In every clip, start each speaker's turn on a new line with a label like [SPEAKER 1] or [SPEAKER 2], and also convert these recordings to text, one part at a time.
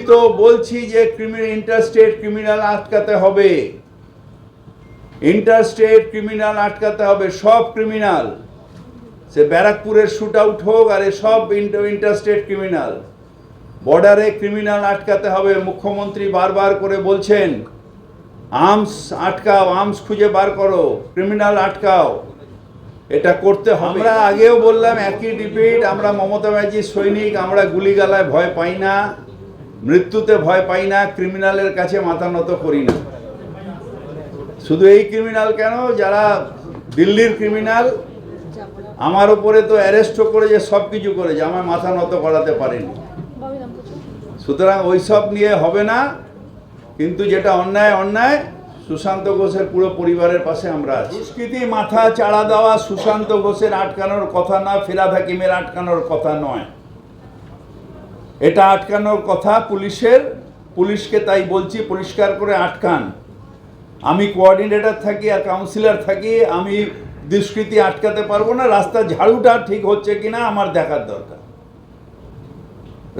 [SPEAKER 1] তো বলছি যে ইন্টারস্টেট ক্রিমিনাল আটকাতে হবে, ইন্টারস্টেট ক্রিমিনাল আটকাতে হবে। সব ক্রিমিনাল, সে ব্যারাকপুরের শুট আউট হোক আর সব ইন্টারস্টেট ক্রিমিনাল, বর্ডারে ক্রিমিনাল আটকাতে হবে। মুখ্যমন্ত্রী বারবার করে বলছেন আর্মস আটকাও, আর্মস খুঁজে বার করো, ক্রিমিনাল আটকাও, এটা করতে হবে। আমরা আগেও বললাম, একই রিপিট, আমরা মমতা ব্যানার্জির সৈনিক, আমরা গুলিগালায় ভয় পাই না, মৃত্যুতে ভয় পাই না, ক্রিমিনালের কাছে মাথা নত করি না। শুধু এই ক্রিমিনাল কেন, যারা দিল্লির ক্রিমিনাল আমার উপরে তো অ্যারেস্টও করেছে, সব কিছু করেছে, আমার মাথা নত করাতে পারেনি। সুতরাং ওইসব নিয়ে হবে না, কিন্তু যেটা অন্যায় অন্যায়। সুশান্ত ঘোষের পুরো পরিবারের পাশে আমরা আছি। দুষ্কৃতী মাথা চাড়া দেওয়া সুশান্ত ঘোষের আটকানোর কথা না, ফিরহাদ হাকিমের আটকানোর কথা নয়, এটা আটকানোর কথা পুলিশের। পুলিশকে তাই বলছি, পরিষ্কার করে আটকান। আমি কোঅর্ডিনেটর থাকি আর কাউন্সিলর থাকি, আমি দুষ্কৃতী আটকাতে পারবো না। রাস্তার ঝাড়ুটা ঠিক হচ্ছে কিনা আমার দেখার দরকার,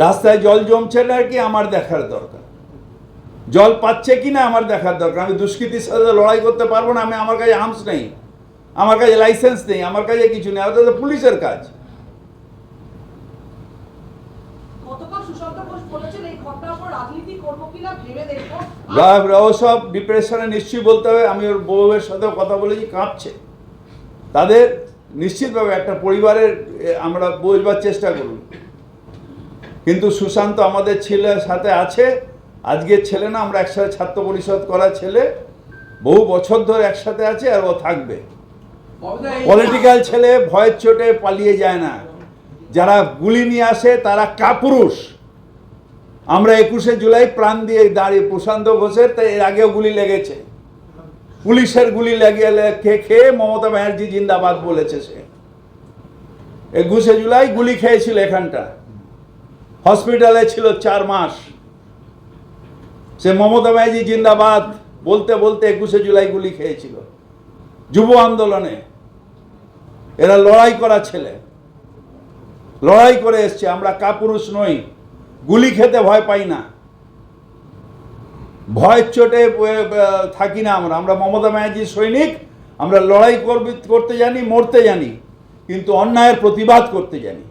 [SPEAKER 1] রাস্তায় জল জমছে না কি আমার দেখার দরকার, জল পাচ্ছে কিনা আমার দেখার দরকার। আমি দুষ্কৃতীর সাথে লড়াই করতে পারবো না। আমার কাছে আর্মস নেই, আমার কাছে লাইসেন্স নেই, আমার কাছে কিছু নেই, ওটা তো পুলিশের কাজ। ওসব ডিপ্রেশনে নিশ্চয়ই বলতে হবে। আমি ওর বউয়ের সাথেও কথা বলেছি, কাঁপছে তাদের। নিশ্চিতভাবে একটা পরিবারের আমরা বোঝবার চেষ্টা করুন, কিন্তু সুশান্ত আমাদের ছেলের সাথে আছে। আজকের ছেলে না, আমরা একসাথে ছাত্র পরিষদ করা ছেলে, বহু বছর ধরে একসাথে আছে, আর ও থাকবে। পলিটিক্যাল ছেলে ভয়ের চোটে পালিয়ে যায় না। যারা গুলি নিয়ে আসে তারা কাপুরুষ। আমরা 21শে জুলাই প্রাণ দিয়ে দাঁড়িয়ে, প্রশান্ত ঘোষের তো এর আগেও গুলি লেগেছে, পুলিশের গুলি খেয়ে মমতা ব্যানার্জি জিন্দাবাদ বলেছে। সে 21শে জুলাই গুলি খেয়েছিল, এখানটা হসপিটালে ছিল 4 মাস। সে মমতা ব্যানার্জি জিন্দাবাদ বলতে বলতে 21শে জুলাই গুলি খেয়েছিল। যুব আন্দোলনে এরা লড়াই করা ছেলে, লড়াই করে এসছে। আমরা কাপুরুষ নই, গুলি খেতে ভয় পাই না, ভয়ের চোটে থাকি না। আমরা মমতা ব্যানার্জির সৈনিক। আমরা লড়াই করতে জানি, মরতে জানি, কিন্তু অন্যায়ের প্রতিবাদ করতে জানি।